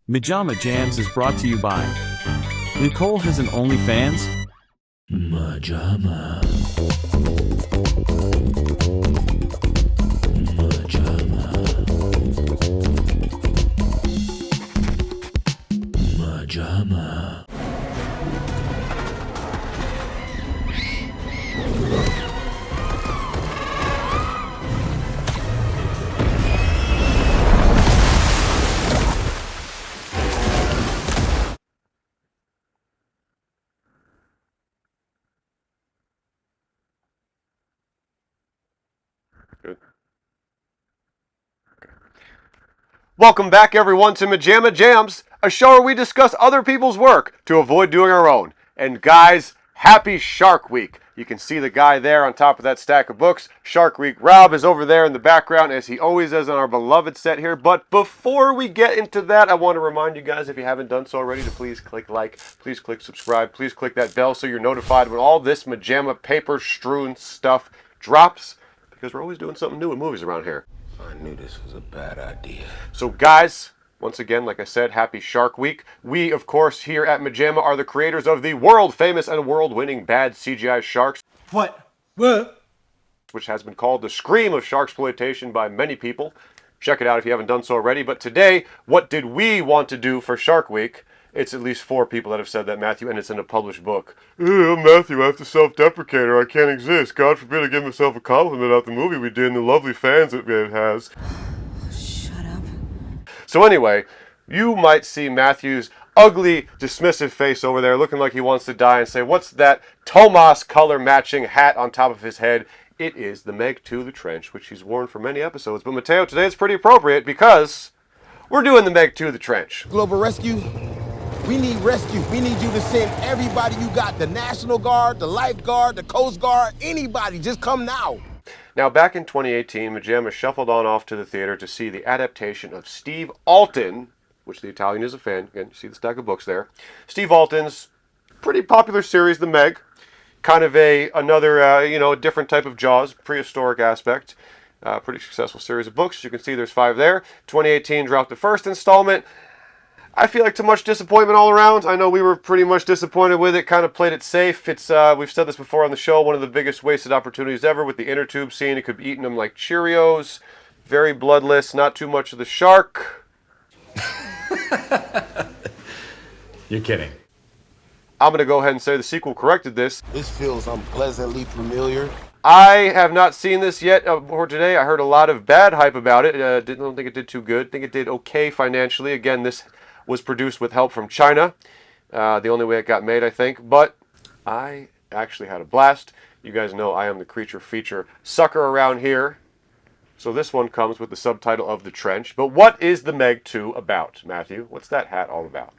MaJaMa Jams is brought to you by Nicole has an OnlyFans. MaJaMa. MaJaMa. MaJaMa. Good. Okay. Welcome back, everyone, to MaJaMa Jams, a show where we discuss other people's work to avoid doing our own. And guys, happy Shark Week. You can see the guy there on top of that stack of books. Shark Week. Rob is over there in the background, as he always is on our beloved set here. But before we get into that, I want to remind you guys, if you haven't done so already, to please click like, please click subscribe, please click that bell so you're notified when all this MaJaMa paper-strewn stuff drops, because we're always doing something new in movies around here. I knew this was a bad idea. So guys, once again, like I said, happy Shark Week. We, of course, here at MaJaMa are the creators of the world-famous and world-winning bad CGI sharks. What? Which has been called the scream of sharksploitation by many people. Check it out if you haven't done so already. But today, what did we want to do for Shark Week? It's at least 4 people that have said that, Matthew, and it's in a published book. I'm Matthew, I have to self-deprecate or I can't exist. God forbid I give myself a compliment about the movie we did and the lovely fans it has. Shut up. So anyway, you might see Matthew's ugly, dismissive face over there looking like he wants to die and say, what's that Tomas color-matching hat on top of his head? It is the Meg 2 The Trench, which he's worn for many episodes. But Mateo, today it's pretty appropriate because we're doing the Meg 2 The Trench. Global Rescue, we need rescue. We need you to send everybody you got. The National Guard, the Lifeguard, the Coast Guard, anybody. Just come now. Now, back in 2018, MaJaMa shuffled on off to the theater to see the adaptation of Steve Alten, which the Italian is a fan. Again, you see the stack of books there. Steve Alten's pretty popular series, The Meg. Kind of another different type of Jaws, prehistoric aspect. Pretty successful series of books. As you can see, there's 5 there. 2018 dropped the first installment. I feel like too much disappointment all around. I know we were pretty much disappointed with it, kind of played it safe. It's we've said this before on the show, one of the biggest wasted opportunities ever with the inner tube scene. It could be eating them like Cheerios. Very bloodless, not too much of the shark. You're kidding. I'm going to go ahead and say the sequel corrected this. This feels unpleasantly familiar. I have not seen this yet for today. I heard a lot of bad hype about it. Don't think it did too good. I think it did okay financially. Again, this was produced with help from China. The only way it got made, I think. But I actually had a blast. You guys know I am the creature feature sucker around here. So this one comes with the subtitle of The Trench. But what is the Meg 2 about, Matthew? What's that hat all about?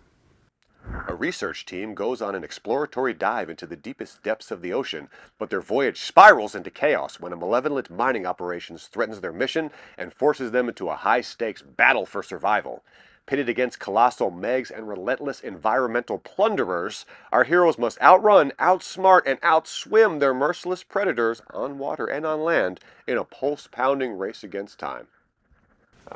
A research team goes on an exploratory dive into the deepest depths of the ocean, but their voyage spirals into chaos when a malevolent mining operation threatens their mission and forces them into a high-stakes battle for survival. Pitted against colossal megs and relentless environmental plunderers, our heroes must outrun, outsmart, and outswim their merciless predators on water and on land in a pulse-pounding race against time.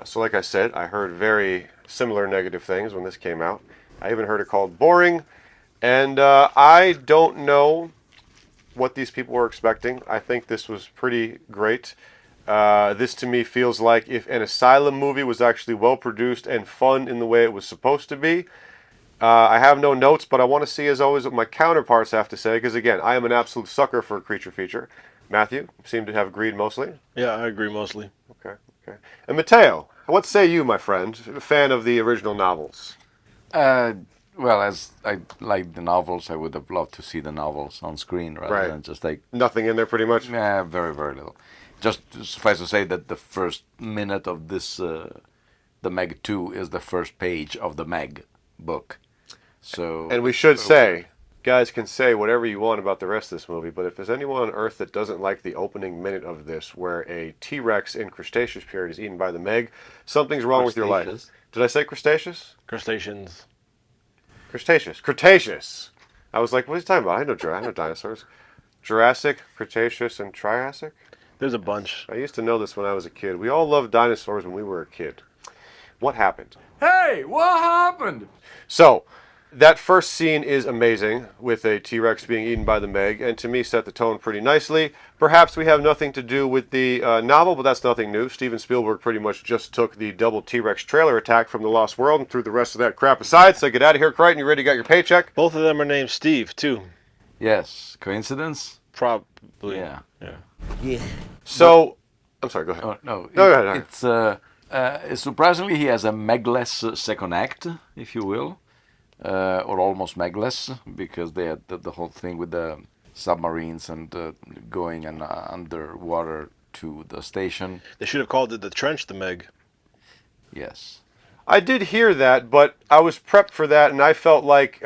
So like I said, I heard very similar negative things when this came out. I even heard it called boring, and I don't know what these people were expecting. I think this was pretty great. This to me feels like if an Asylum movie was actually well produced and fun in the way it was supposed to be. I have no notes, but I want to see, as always, what my counterparts have to say, because again, I am an absolute sucker for a creature feature. Matthew, you seem to have agreed mostly. Yeah, I agree mostly. Okay. And Mateo, what say you, my friend, a fan of the original novels? Well, as I like the novels, I would have loved to see the novels on screen rather than just like... Nothing in there, pretty much? Yeah, very, very little. Just suffice to say that the first minute of this, the Meg 2, is the first page of the Meg book. So, and we should say, guys can say whatever you want about the rest of this movie, but if there's anyone on Earth that doesn't like the opening minute of this, where a T-Rex in Cretaceous period is eaten by the Meg, something's wrong with your life. Did I say Crustaceous? Crustaceans. Cretaceous. I was like, what are you talking about? I know dinosaurs. Jurassic, Cretaceous, and Triassic? There's a bunch. I used to know this when I was a kid. We all loved dinosaurs when we were a kid. What happened? Hey, what happened? So, that first scene is amazing, with a T-Rex being eaten by the Meg, and to me set the tone pretty nicely. Perhaps we have nothing to do with the novel, but that's nothing new. Steven Spielberg pretty much just took the double T-Rex trailer attack from The Lost World and threw the rest of that crap aside. So get out of here, Crichton. You ready to get your paycheck? Both of them are named Steve, too. Yes, coincidence? Probably. Yeah. Yeah. So, I'm sorry, go ahead. Oh, no, Go ahead. it's surprisingly he has a Megless second act, if you will, or almost Megless, because they had the whole thing with the submarines and going and underwater to the station. They should have called it the Trench the Meg. Yes. I did hear that, but I was prepped for that, and I felt like,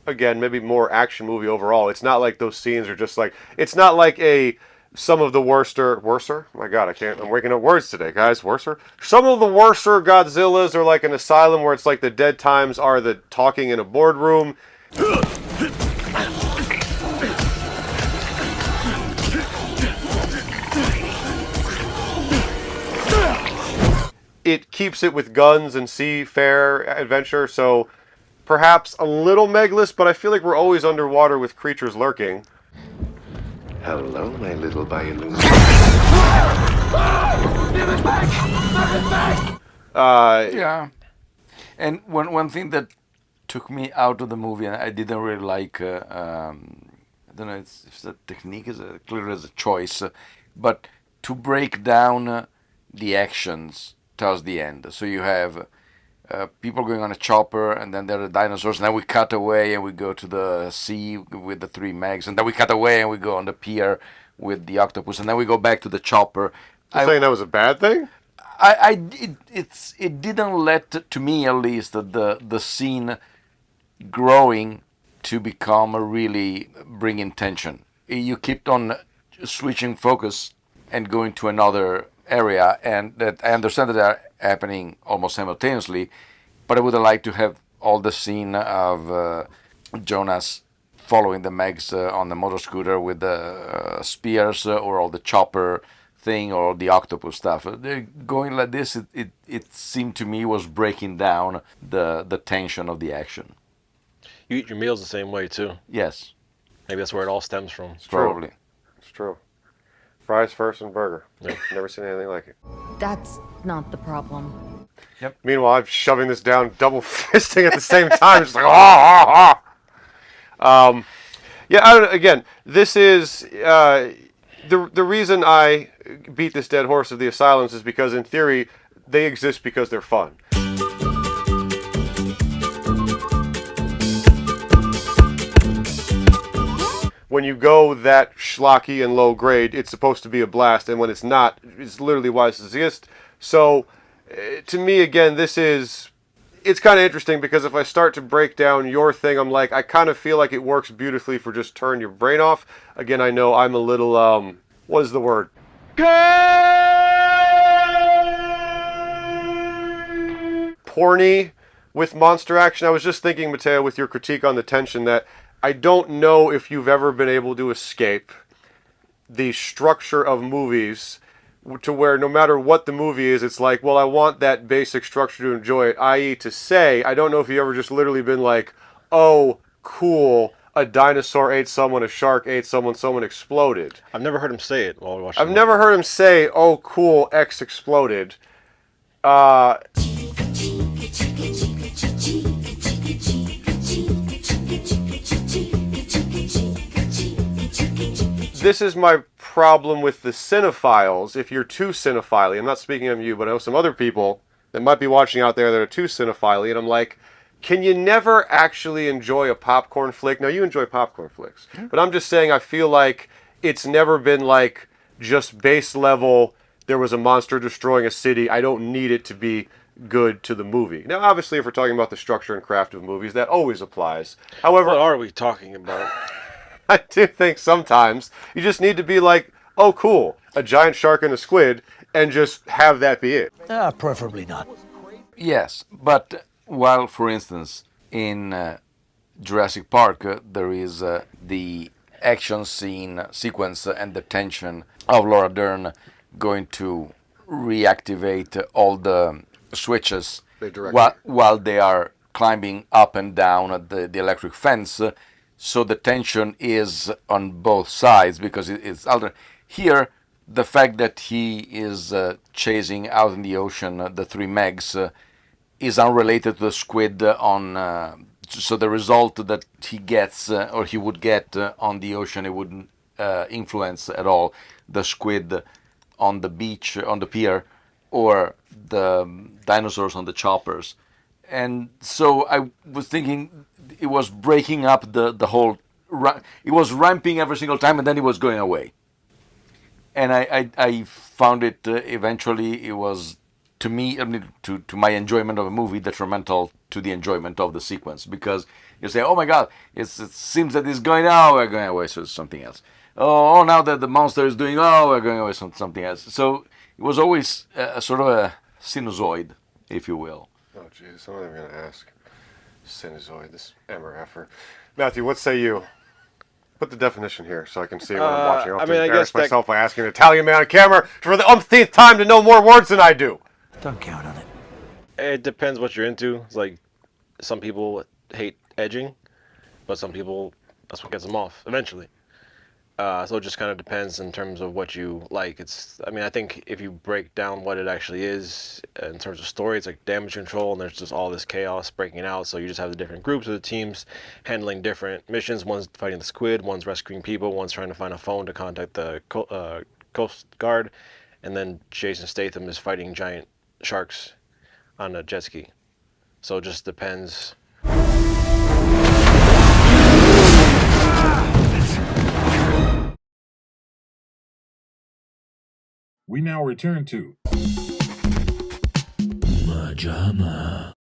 again, maybe more action movie overall. It's not like those scenes are just like, it's not like some of the worser? My God, I'm waking up words today, guys. Worser? Some of the worser Godzillas are like an asylum where it's like the dead times are the talking in a boardroom. It keeps it with guns and seafair adventure, so perhaps a little Megless, but I feel like we're always underwater with creatures lurking. Hello, my little bioluminescent. Yeah. And one thing that took me out of the movie, and I didn't really like, I don't know if the technique is clearly as a choice, but to break down the actions towards the end. So you have people going on a chopper, and then there are the dinosaurs, and then we cut away and we go to the sea with the three Megs, and then we cut away and we go on the pier with the octopus, and then we go back to the chopper. You're saying that was a bad thing? It didn't let, to me at least, the scene growing to become a really bringing tension. You kept on switching focus and going to another area, and that I understand that they are happening almost simultaneously, but I would have liked to have all the scene of Jonas following the Megs on the motor scooter with the spears, or all the chopper thing, or the octopus stuff. They're going like this. It seemed to me was breaking down the tension of the action. You eat your meals the same way, too. Yes, Maybe that's where it all stems from. probably. It's true. Fries first and burger. Yep. Never seen anything like it. That's not the problem. Meanwhile, I'm shoving this down, double fisting at the same time. Just like, ah. Yeah, again, this is the reason I beat this dead horse of the asylums is because, in theory, they exist because they're fun. When you go that schlocky and low grade, it's supposed to be a blast, and when it's not, it's literally why it exists. So, to me, again, it's kind of interesting, because if I start to break down your thing, I'm like, I kind of feel like it works beautifully for just turn your brain off. Again, I know I'm a little, what is the word? Porny with monster action. I was just thinking, Matteo, with your critique on the tension, that I don't know if you've ever been able to escape the structure of movies to where no matter what the movie is, it's like, well, I want that basic structure to enjoy it, i.e. to say, I don't know if you've ever just literally been like, oh, cool, a dinosaur ate someone, a shark ate someone, someone exploded. I've never heard him say it while watching. I've never heard him say, oh, cool, X exploded. This is my problem with the cinephiles. If you're too cinephile, I'm not speaking of you, but I know some other people that might be watching out there that are too cinephile, and I'm like, can you never actually enjoy a popcorn flick? Now, you enjoy popcorn flicks, but I'm just saying I feel like it's never been like just base level, there was a monster destroying a city, I don't need it to be good to the movie. Now, obviously, if we're talking about the structure and craft of movies, that always applies. However, What are we talking about? I do think sometimes you just need to be like, oh, cool, a giant shark and a squid, and just have that be it. Preferably not. Yes, but while, for instance, in Jurassic Park, there is the action sequence and the tension of Laura Dern going to reactivate all the switches They direct while they are climbing up and down at the electric fence. So the tension is on both sides because it's alternate. Here, the fact that he is chasing out in the ocean the three Megs is unrelated to the squid on. So the result that he gets or he would get on the ocean, it wouldn't influence at all the squid on the beach, on the pier, or the dinosaurs on the choppers. And so I was thinking it was breaking up the whole. It was ramping every single time, and then it was going away. And I found it eventually. It was to me, I mean, to my enjoyment of a movie, detrimental to the enjoyment of the sequence, because you say, oh my God, it seems that it's going, oh, we're going away, so it's something else. Oh, now that the monster is doing, oh, we're going away, something else. So it was always a sort of a sinusoid, if you will. Oh, jeez, I'm not even going to ask. Sinusoid, this MRFer. Matthew, what say you? Put the definition here so I can see what I'm watching. I'll have to embarrass myself by asking an Italian man on camera for the umpteenth time to know more words than I do. Don't count on it. It depends what you're into. It's like some people hate edging, but some people, that's what gets them off eventually. So it just kind of depends in terms of what you like. I mean, I think if you break down what it actually is in terms of story, it's like damage control, and there's just all this chaos breaking out. So you just have the different groups of the teams handling different missions. One's fighting the squid, one's rescuing people, one's trying to find a phone to contact the Coast Guard, and then Jason Statham is fighting giant sharks on a jet ski. So it just depends. We now return to MaJaMa.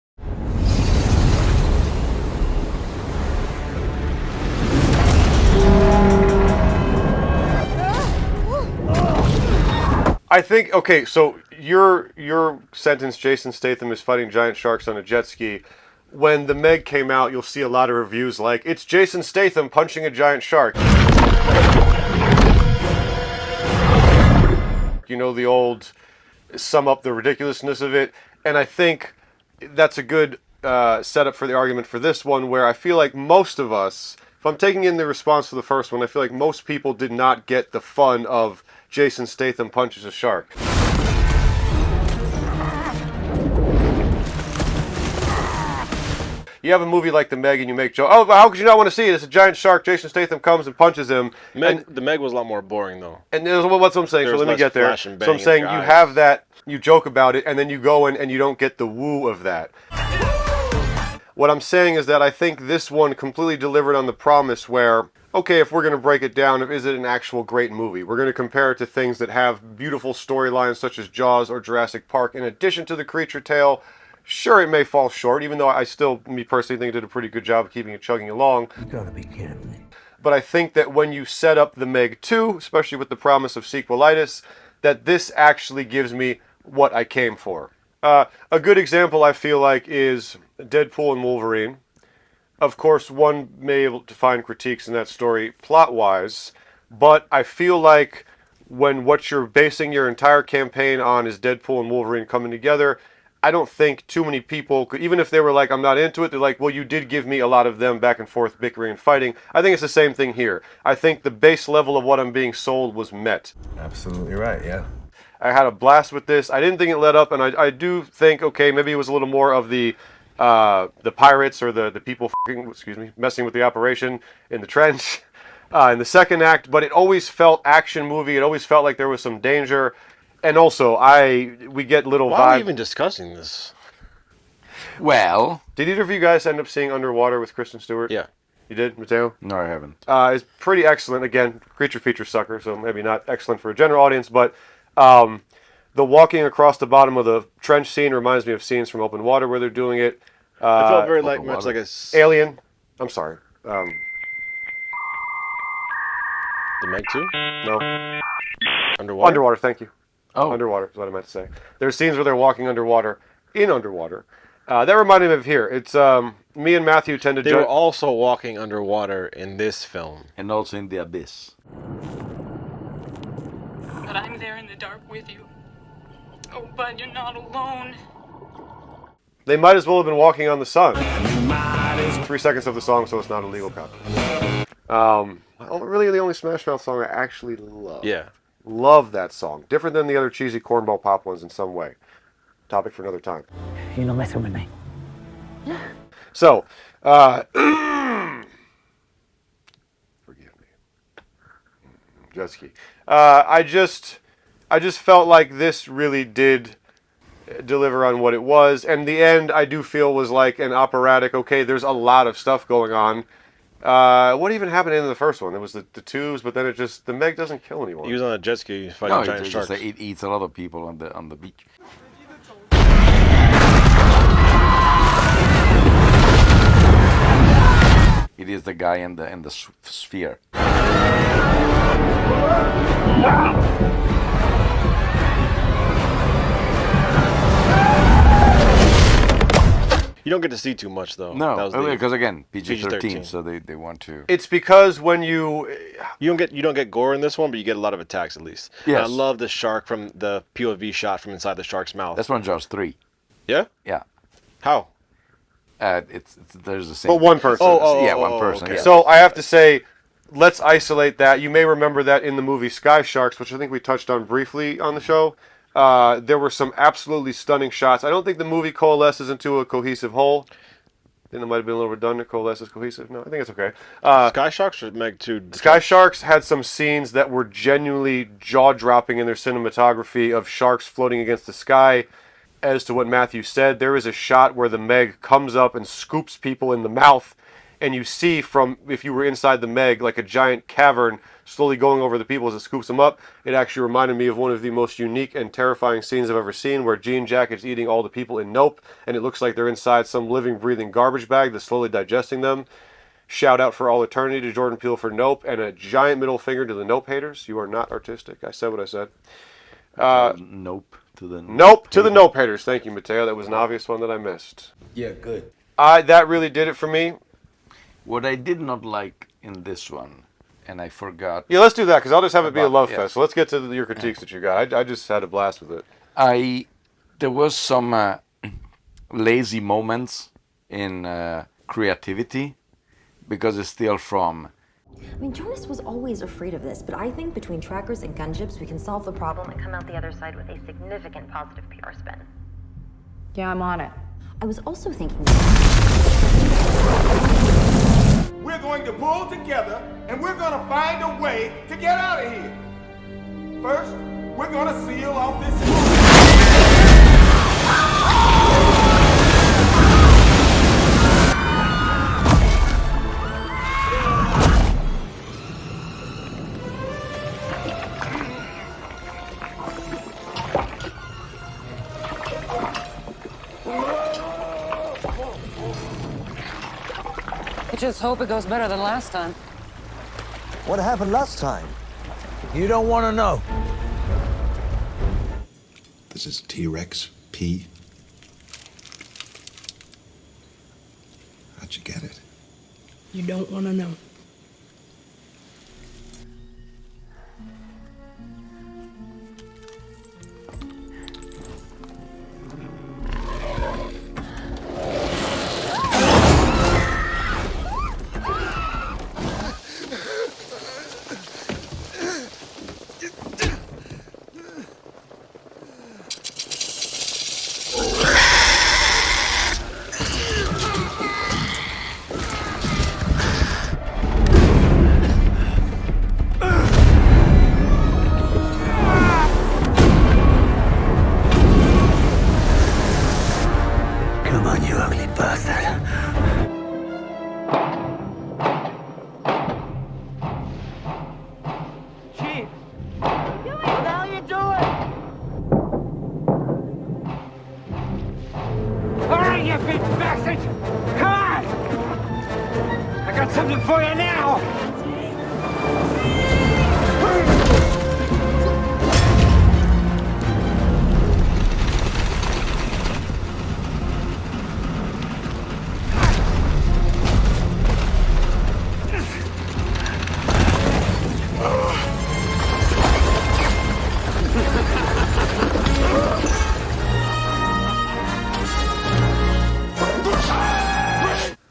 I think, okay, so your sentence, Jason Statham is fighting giant sharks on a jet ski. When the Meg came out, you'll see a lot of reviews like, it's Jason Statham punching a giant shark. You know, the old sum up the ridiculousness of it. And I think that's a good setup for the argument for this one, where I feel like most of us, if I'm taking in the response to the first one, I feel like most people did not get the fun of Jason Statham punches a shark. You have a movie like The Meg and you make joke, oh, how could you not want to see it? It's a giant shark. Jason Statham comes and punches him. The Meg was a lot more boring, though. And that's what I'm saying, so let me get there. So I'm saying you have that, you joke about it, and then you go in and you don't get the woo of that. What I'm saying is that I think this one completely delivered on the promise where, okay, if we're going to break it down, is it an actual great movie? We're going to compare it to things that have beautiful storylines such as Jaws or Jurassic Park. In addition to the creature tale, sure, it may fall short, even though I still, me personally, think it did a pretty good job of keeping it chugging along. You gotta be kidding me. But I think that when you set up the Meg 2, especially with the promise of sequelitis, that this actually gives me what I came for. A good example, I feel like, is Deadpool and Wolverine. Of course, one may be able to find critiques in that story plot-wise, but I feel like when what you're basing your entire campaign on is Deadpool and Wolverine coming together, I don't think too many people could, even if they were like, I'm not into it, they're like, well, you did give me a lot of them back and forth bickering and fighting. I think it's the same thing here. I think the base level of what I'm being sold was met. Absolutely right, yeah. I had a blast with this. I didn't think it let up, and I do think, okay, maybe it was a little more of the pirates or the people messing with the operation in the trench in the second act, but it always felt action movie. It always felt like there was some danger. And also, we get little vibe. Why are we even discussing this? Well, did either of you guys end up seeing Underwater with Kristen Stewart? Yeah. You did, Mateo? no, I haven't. It's pretty excellent. Again, creature feature sucker, so maybe not excellent for a general audience, but the walking across the bottom of the trench scene reminds me of scenes from Open Water where they're doing it. It felt very much like a... Alien. I'm sorry. The Meg 2? No. Underwater? Underwater, thank you. Oh. Underwater is what I meant to say. There's scenes where they're walking underwater, in underwater. That reminded me of here. It's me and Matthew tend to... They were also walking underwater in this film. And also in the abyss. But I'm there in the dark with you. Oh, bud, you're not alone. They might as well have been walking on the sun. 3 seconds of the song, so it's not a legal copy. Really the only Smash Mouth song I actually love. Yeah. Love that song. Different than the other cheesy cornball pop ones in some way. Topic for another time. You're not messing with me. So, forgive me. Jet ski. I just felt like this really did deliver on what it was, and the end I do feel was like an operatic. Okay, there's a lot of stuff going on. What even happened in the first one? There was the tubes, but then the Meg doesn't kill anyone. He was on a jet ski fighting giant sharks. It eats a lot of people on the beach. It is the guy in the sphere. You don't get to see too much though. No, because again, PG-13, so they want to. It's because when you don't get gore in this one, but you get a lot of attacks at least. Yes. And I love the shark from the POV shot from inside the shark's mouth. That's one Jaws 3. Yeah. Yeah. How? There's the same. But one person. One person. Okay. Yeah. So I have to say, let's isolate that. You may remember that in the movie Sky Sharks, which I think we touched on briefly on the show. There were some absolutely stunning shots. I don't think the movie coalesces into a cohesive whole. I think that might have been a little redundant. Coalesces cohesive. No, I think it's okay. Sky Sharks or Meg 2? Sky Sharks had some scenes that were genuinely jaw-dropping in their cinematography of sharks floating against the sky. As to what Matthew said, there is a shot where the Meg comes up and scoops people in the mouth, and you see from, if you were inside the Meg, like a giant cavern slowly going over the people as it scoops them up. It actually reminded me of one of the most unique and terrifying scenes I've ever seen, where Jean Jacket's eating all the people in Nope, and it looks like they're inside some living, breathing garbage bag that's slowly digesting them. Shout out for all eternity to Jordan Peele for Nope, and a giant middle finger to the Nope haters. You are not artistic. I said what I said. Nope to the Nope haters. Thank you, Mateo. That was an obvious one that I missed. Yeah, good. That really did it for me. What I did not like in this one, and I forgot. Yeah, let's do that, because I'll just have it be a love yeah. fest. So let's get to your critiques that you got. I just had a blast with it. There was some lazy moments in creativity, because it's still from. I mean, Jonas was always afraid of this, but I think between trackers and gunships, we can solve the problem and come out the other side with a significant positive PR spin. Yeah, I'm on it. I was also thinking. We're going to pull together and we're going to find a way to get out of here. First, we're going to seal off this. Just hope it goes better than last time. What happened last time? You don't want to know. This is T-Rex P. How'd you get it? You don't want to know.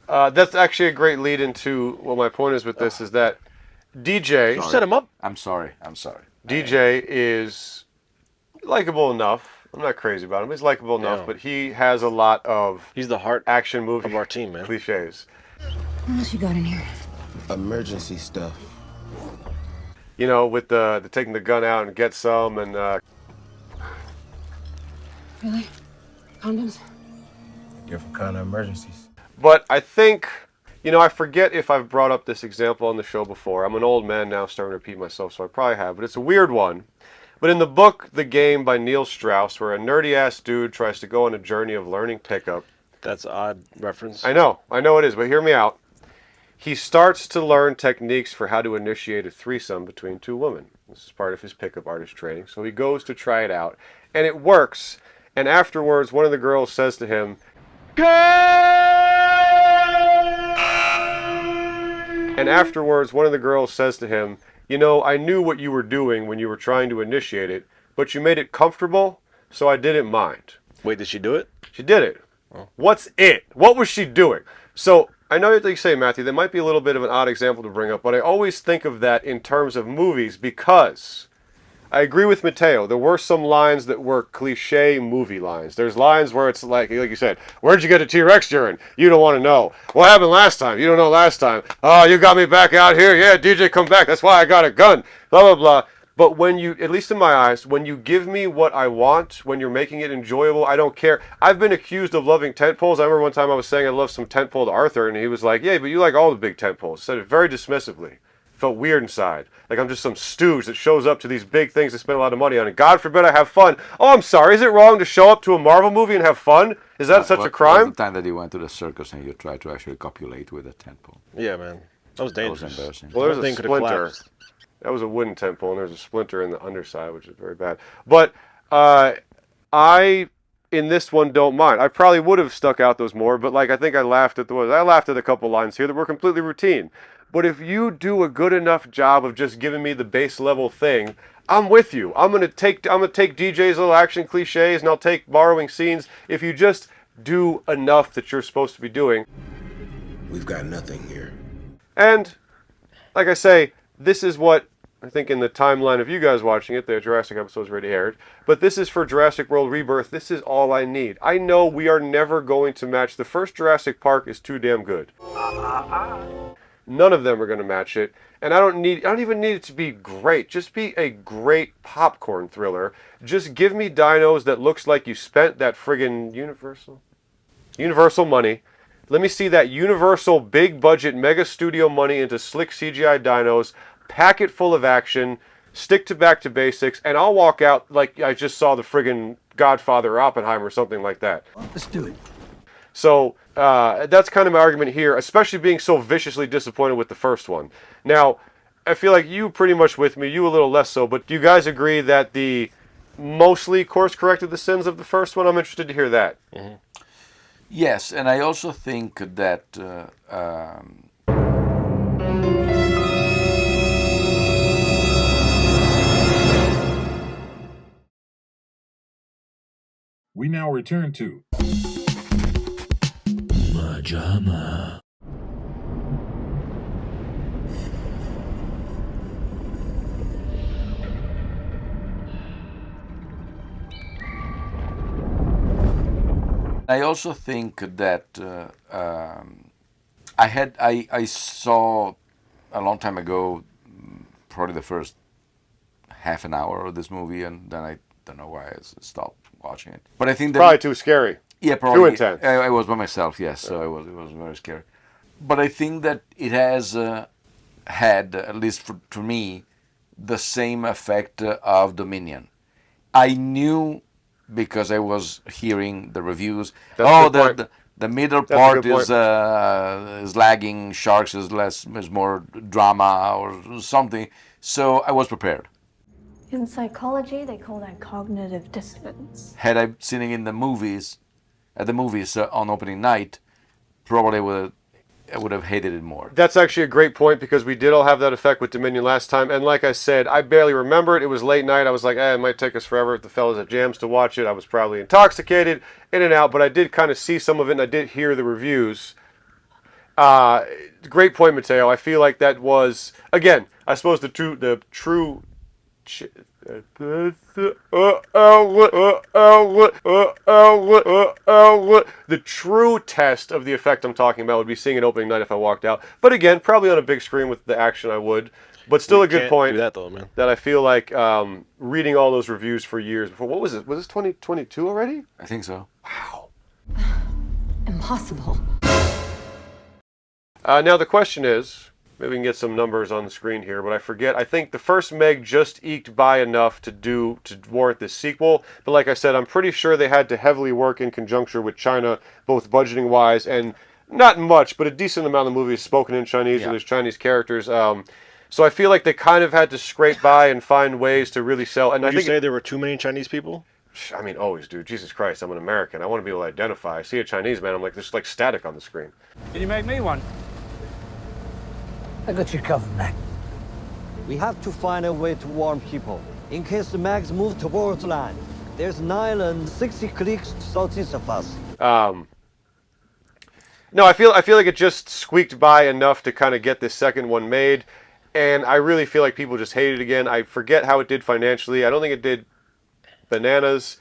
That's actually a great lead into what my point is with this is that DJ. You set him up. I'm sorry. DJ is likable enough. I'm not crazy about him. He's likable enough, but he has a lot of he's the heart action movie of our team, man. Cliches. What else you got in here? Emergency stuff. You know, with the taking the gun out and get some and Really? Condoms? Different kind of emergencies. but I think, you know, I forget if I've brought up this example on the show before. I'm an old man now, starting to repeat myself, so I probably have, but it's a weird one. But in the book The Game by Neil Strauss, where a nerdy-ass dude tries to go on a journey of learning pickup. That's an odd reference. I know it is, but hear me out. He starts to learn techniques for how to initiate a threesome between two women. This is part of his pickup artist training. So he goes to try it out, and it works. And afterwards, one of the girls says to him, you know, I knew what you were doing when you were trying to initiate it, but you made it comfortable, so I didn't mind. Wait, did she do it? She did it. Oh. What's it? What was she doing? So, I know what you say, Matthew, that might be a little bit of an odd example to bring up, but I always think of that in terms of movies because I agree with Mateo. There were some lines that were cliche movie lines. There's lines where it's like you said, where'd you get a T-Rex urine? You don't want to know. What happened last time? You don't know last time. Oh, you got me back out here? Yeah, DJ, come back. That's why I got a gun. Blah, blah, blah. But when you, at least in my eyes, when you give me what I want, when you're making it enjoyable, I don't care. I've been accused of loving tent poles. I remember one time I was saying I love some tent pole to Arthur, and he was like, yeah, but you like all the big tent poles. Said it very dismissively. Felt weird inside. Like I'm just some stooge that shows up to these big things to spend a lot of money on. And God forbid I have fun. Oh, I'm sorry. Is it wrong to show up to a Marvel movie and have fun? Is that such a crime? The time that you went to the circus and you tried to actually copulate with a tent pole. Yeah, man. That was dangerous. That was embarrassing. Well, there's a splinter. That was a wooden tent pole, and there's a splinter in the underside, which is very bad. But I, in this one, don't mind. I probably would have stuck out those more, but like I think I laughed at a couple lines here that were completely routine. But if you do a good enough job of just giving me the base level thing, I'm with you. I'm gonna take DJ's little action cliches, and I'll take borrowing scenes. If you just do enough that you're supposed to be doing. We've got nothing here. And like I say, this is what I think in the timeline of you guys watching it, the Jurassic episode's already aired. But this is for Jurassic World Rebirth. This is all I need. I know we are never going to match. The first Jurassic Park is too damn good. None of them are going to match it. And I don't even need it to be great. Just be a great popcorn thriller. Just give me dinos that looks like you spent that friggin' Universal money. Let me see that Universal big budget mega studio money into slick CGI dinos. Pack it full of action. Stick to back to basics. And I'll walk out like I just saw the friggin' Godfather or Oppenheimer or something like that. Let's do it. So that's kind of my argument here, especially being so viciously disappointed with the first one. Now, I feel like you pretty much with me, you a little less so, but do you guys agree that the mostly course-corrected the sins of the first one? I'm interested to hear that. Mm-hmm. Yes, and I also think that we now return to MaJaMa. I also think that I saw a long time ago, probably the first half an hour of this movie, and then I don't know why I stopped watching it. But I think that probably too scary. Yeah, probably too intense. I was by myself, yes, so it was very scary. But I think that it has had, at least for me, the same effect of Dominion. I knew, because I was hearing the reviews, the middle part is lagging, Sharks is more drama or something. So I was prepared. In psychology, they call that cognitive dissonance. Had I seen it in the movies, on opening night, probably I would have hated it more. That's actually a great point, because we did all have that effect with Dominion last time. And like I said, I barely remember it. It was late night. I was like, it might take us forever if the fellas at Jams to watch it. I was probably intoxicated, in and out. But I did kind of see some of it, and I did hear the reviews. Great point, Mateo. I feel like that was, again, I suppose the true test of the effect I'm talking about would be seeing it opening night if I walked out. But again, probably on a big screen with the action I would. But still a good point. Do that though, man. That I feel like reading all those reviews for years before. What was it? Was this 2022 already? I think so. Wow. Impossible. Now the question is, maybe we can get some numbers on the screen here, but I forget. I think the first Meg just eked by enough to warrant this sequel. But like I said, I'm pretty sure they had to heavily work in conjunction with China, both budgeting wise and not much, but a decent amount of the movie is spoken in Chinese, and there's Chinese characters. So I feel like they kind of had to scrape by and find ways to really sell. And Would I think you say there were too many Chinese people? I mean, always, dude. Jesus Christ, I'm an American. I want to be able to identify. I see a Chinese man, I'm like, there's like static on the screen. Can you make me one? I got you covered, Mac. We have to find a way to warn people in case the Mags move towards land. There's an island 60 clicks southeast of us. No, I feel like it just squeaked by enough to kind of get this second one made, and I really feel like people just hate it again. I forget how it did financially. I don't think it did bananas.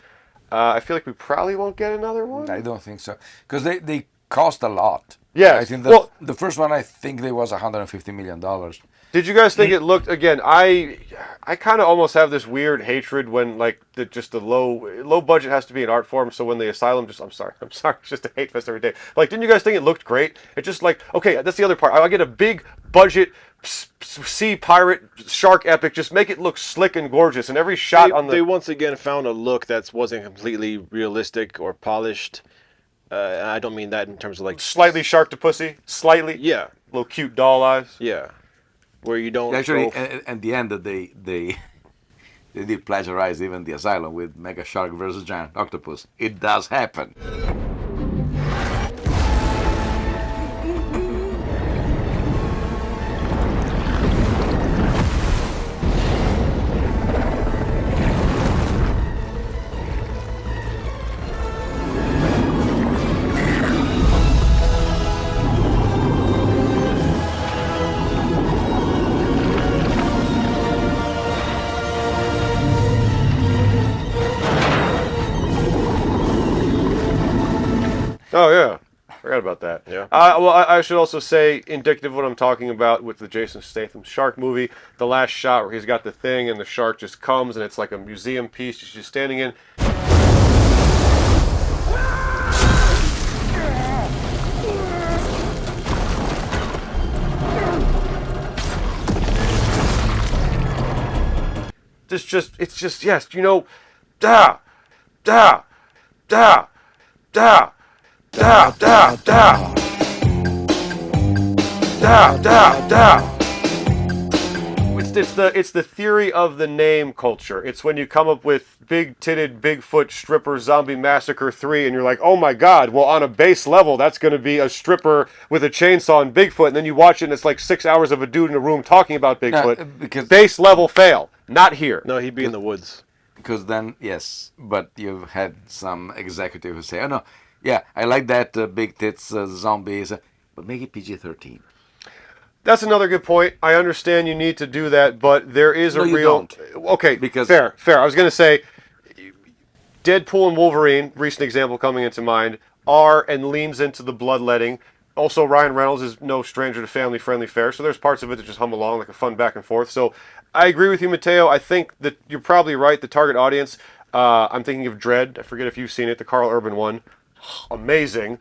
I feel like we probably won't get another one. I don't think so, because they cost a lot. Yeah, I think that the first one, I think there was $150 million. Did you guys think it looked, again, I kind of almost have this weird hatred when, like, the low budget has to be an art form, so when the Asylum I'm sorry, it's just a hate fest every day. Like, didn't you guys think it looked great? It just, like, okay, that's the other part. I get a big budget sea pirate shark epic, just make it look slick and gorgeous, and every shot They once again found a look that wasn't completely realistic or polished. And I don't mean that in terms of, like... Slightly shark to pussy? Slightly? Yeah. Little cute doll eyes? Yeah. Where you don't... Actually, at the end, they did plagiarize even the Asylum with Mega Shark versus Giant Octopus. It does happen. Oh, yeah. Forgot about that. Yeah. Well, I should also say, indicative of what I'm talking about with the Jason Statham shark movie, the last shot where he's got the thing and the shark just comes and it's like a museum piece she's just standing in. It's just, yes, you know, da, da, da, da. Da, da, da. Da, da, da. It's the theory of the name culture. It's when you come up with big-titted Bigfoot stripper zombie massacre 3 and you're like, oh my god, well on a base level that's going to be a stripper with a chainsaw and Bigfoot, and then you watch it and it's like 6 hours of a dude in a room talking about Bigfoot. Because base level fail. Not here. No, he'd be in the woods. Because then, yes, but you've had some executive who say, oh no, yeah, I like that big tits zombies, but make it PG-13. That's another good point. I understand you need to do that, but there is a real... Okay, because fair. I was going to say, Deadpool and Wolverine, recent example coming into mind, are and leans into the bloodletting. Also, Ryan Reynolds is no stranger to family-friendly fare, so there's parts of it that just hum along like a fun back and forth. So I agree with you, Mateo. I think that you're probably right. The target audience, I'm thinking of Dredd. I forget if you've seen it, the Carl Urban one. Amazing.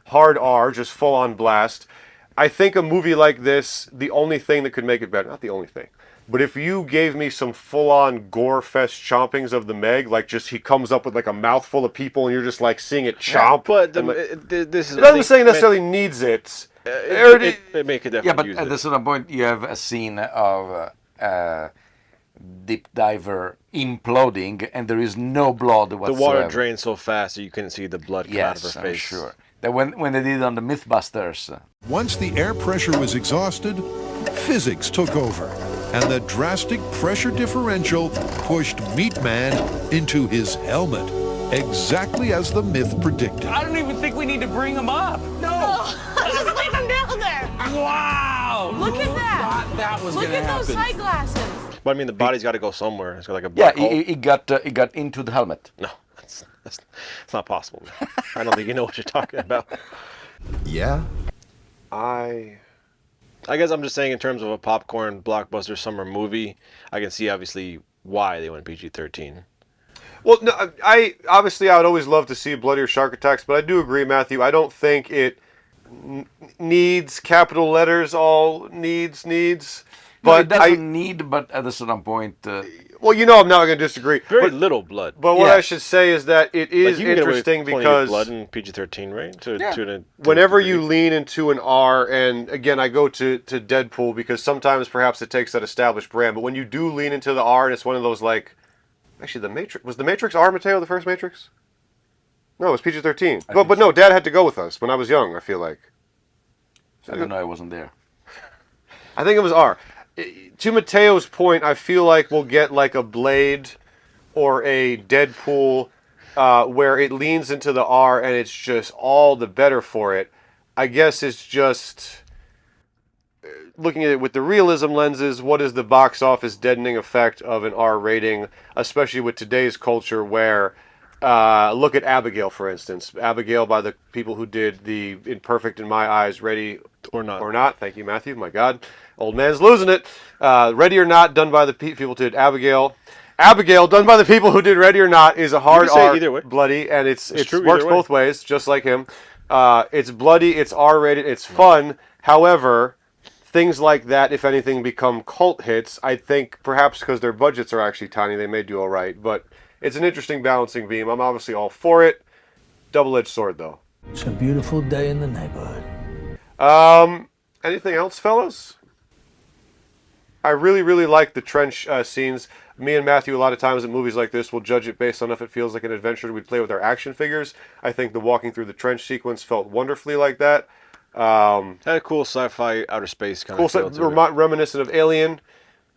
Hard R, just full on blast. I think a movie like this, the only thing that could make it better, not the only thing, but if you gave me some full on gore fest chompings of the Meg, like just he comes up with like a mouthful of people and you're just like seeing it chomp. But this is... I'm not saying necessarily needs it. It make it definitely. Yeah, but at a certain point you have a scene of deep diver imploding and there is no blood whatsoever. The water drained so fast that you couldn't see the blood come out of her face. Yes, I'm sure. That when they did it on the Mythbusters. Once the air pressure was exhausted, physics took over, and the drastic pressure differential pushed Meat Man into his helmet. exactly as the myth predicted. I don't even think we need to bring him up. No. Just leave him down there. Wow. Look at that. That was Look gonna at those happen. sight glasses. But I mean, the body's got to go somewhere. It's got like a Yeah, black hole. it got into the helmet. No, that's not possible. I don't think you know what you're talking about. Yeah. I guess I'm just saying in terms of a popcorn blockbuster summer movie, I can see obviously why they went PG-13. Well, no, I would always love to see bloodier shark attacks, but I do agree, Matthew. I don't think it needs capital letters. All needs. But But it doesn't need. But at a certain point, well, you know, I'm not going to disagree. Very little blood. But what I should say is that it is you can get away with interesting plenty of because blood in PG-13, right? To whenever you lean into an R, and again, I go to Deadpool because sometimes perhaps it takes that established brand, but when you do lean into the R, and it's one of those like, actually, the Matrix was the Matrix R, Mateo, the first Matrix? No, it was PG-13. But no, Dad had to go with us when I was young. I feel like. I don't know. I wasn't there. I think it was R. To Mateo's point, I feel like we'll get like a Blade or a Deadpool where it leans into the R and it's just all the better for it. I guess it's just looking at it with the realism lenses, what is the box office deadening effect of an R rating, especially with today's culture where, look at Abigail, for instance. Abigail by the people who did the Imperfect in My Eyes, Ready or Not. Thank you, Matthew. My God. Old man's losing it. Ready or Not, done by the people who did Abigail. Abigail, done by the people who did Ready or Not, is a hard R, either way. bloody, and it true works either way. both ways, just like him. It's bloody, it's R-rated, it's fun. However, things like that, if anything, become cult hits. I think perhaps because their budgets are actually tiny, they may do all right. But it's an interesting balancing beam. I'm obviously all for it. Double-edged sword, though. It's a beautiful day in the neighborhood. Anything else, fellas? I really, really like the trench scenes. Me and Matthew, a lot of times in movies like this, will judge it based on if it feels like an adventure we'd play with our action figures. I think the walking through the trench sequence felt wonderfully like that. Had a cool sci-fi outer space kind of feel to it. Reminiscent of Alien.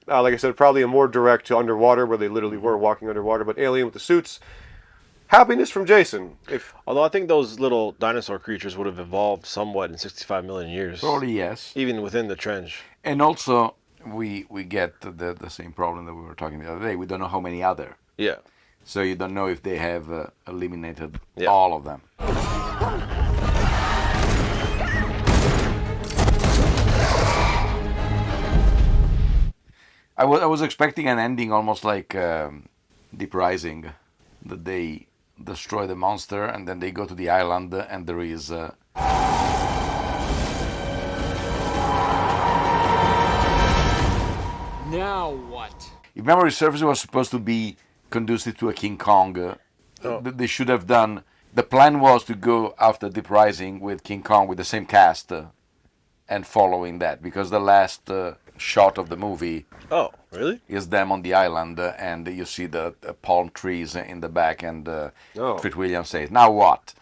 Like I said, probably a more direct to Underwater, where they literally were walking underwater, but Alien with the suits. Happiness from Jason. Although I think those little dinosaur creatures would have evolved somewhat in 65 million years. Probably yes. Even within the trench. And also, we get the same problem that we were talking the other day. We don't know how many are there. Yeah. So you don't know if they have eliminated all of them. I was expecting an ending almost like Deep Rising, that they destroy the monster and then they go to the island and there is Now what? if memory serves, it was supposed to be conducive to a King Kong. They should have done. The plan was to go after Deep Rising with King Kong with the same cast and following that, because the last shot of the movie is them on the island and you see the palm trees in the back and Treat Williams says, "Now what?"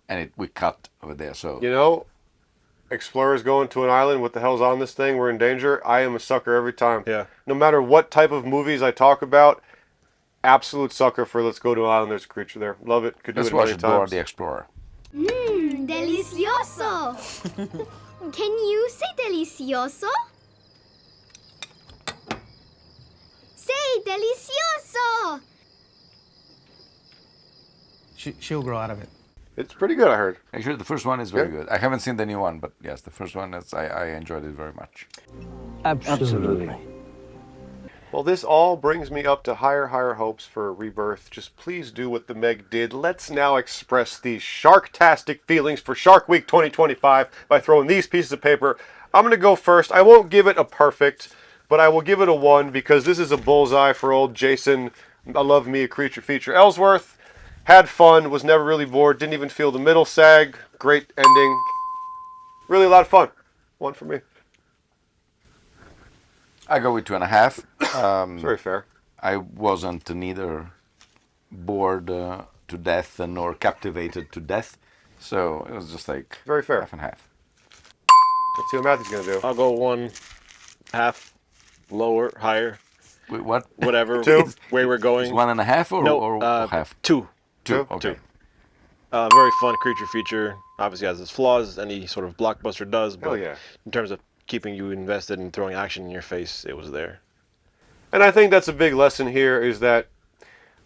And we cut over there. So You know, explorers going to an island, what the hell's on this thing? We're in danger. I am a sucker every time. Yeah. No matter what type of movies I talk about, absolute sucker for let's go to an island, there's a creature there. Love it. Could do let's it watch many Dora times. the Explorer. Delicioso. Can you say delicioso? Say delicioso. She'll grow out of it. It's pretty good, I heard. Actually, the first one is very good. I haven't seen the new one, but yes, the first one, I enjoyed it very much. Absolutely. Well, this all brings me up to higher hopes for Rebirth. Just please do what the Meg did. Let's now express these sharktastic feelings for Shark Week 2025 by throwing these pieces of paper. I'm going to go first. I won't give it a perfect, but I will give it a 1 because this is a bullseye for old Jason. I love me a creature feature Ellsworth. Had fun, was never really bored, didn't even feel the middle sag. Great ending. Really a lot of fun. 1 for me. I go with 2.5. It's very fair. I wasn't neither bored to death nor captivated to death, so it was just like very fair. Half and half. Let's see what Matthew's gonna do. I'll go 1/2, lower, higher. Wait, what? Whatever. 2. Way we're going. It's 1.5 or no, half? 2. Two? Okay. Very fun creature feature. Obviously has its flaws, any sort of blockbuster does, but Hell yeah. in terms of keeping you invested and throwing action in your face, it was there. And I think that's a big lesson here is that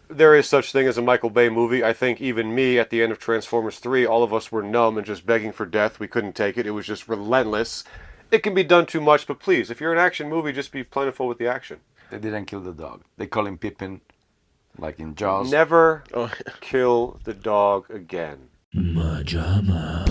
there is such thing as a Michael Bay movie. I think even me at the end of Transformers 3, all of us were numb and just begging for death. We couldn't take it. It was just relentless. It can be done too much, but please, if you're an action movie, just be plentiful with the action. They didn't kill the dog. They call him Pippin, like in Jaws. Never kill the dog again. MaJaMa.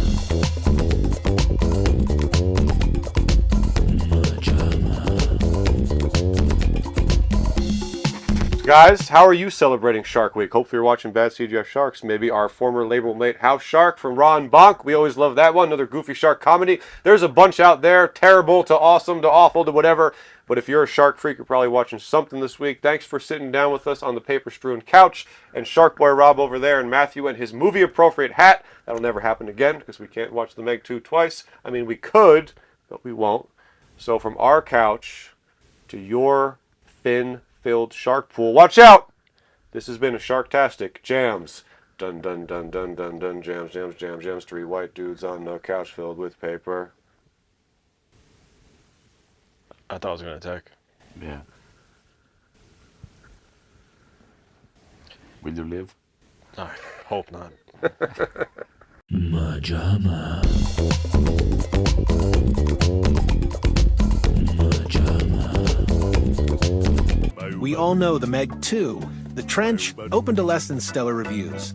Guys, how are you celebrating Shark Week? Hopefully you're watching Bad CGF Sharks. Maybe our former label mate House Shark from Ron Bonk. We always love that one. Another goofy shark comedy. There's a bunch out there. Terrible to awesome to awful to whatever. But if you're a shark freak, you're probably watching something this week. Thanks for sitting down with us on the paper-strewn couch. And Shark Boy Rob over there and Matthew and his movie-appropriate hat. That'll never happen again because we can't watch The Meg 2 twice. I mean, we could, but we won't. So from our couch to your fin-filled shark pool, watch out! This has been a Sharktastic Jams. Dun dun dun dun dun dun jams, jams, jams, jams. 3 white dudes on the couch filled with paper. I thought I was going to attack. Yeah. Will you live? I hope not. MaJaMa. We all know The Meg 2. The Trench opened to less than stellar reviews.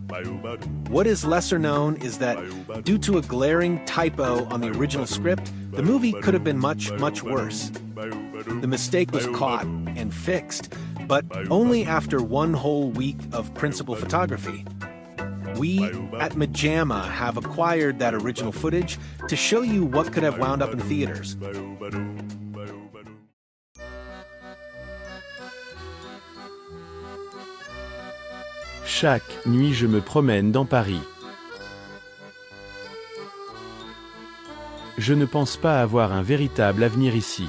What is lesser known is that, due to a glaring typo on the original script, the movie could have been much, much worse. The mistake was caught and fixed, but only after one whole week of principal photography. We at MaJaMa have acquired that original footage to show you what could have wound up in theaters. Chaque nuit, je me promène dans Paris. Je ne pense pas avoir un véritable avenir ici.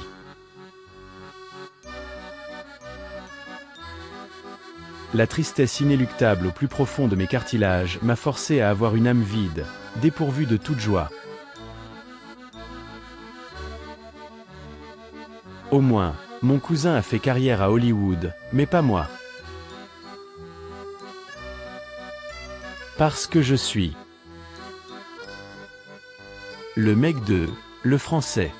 La tristesse inéluctable au plus profond de mes cartilages m'a forcé à avoir une âme vide, dépourvue de toute joie. Au moins, mon cousin a fait carrière à Hollywood, mais pas moi. Parce que je suis le mec 2, le français.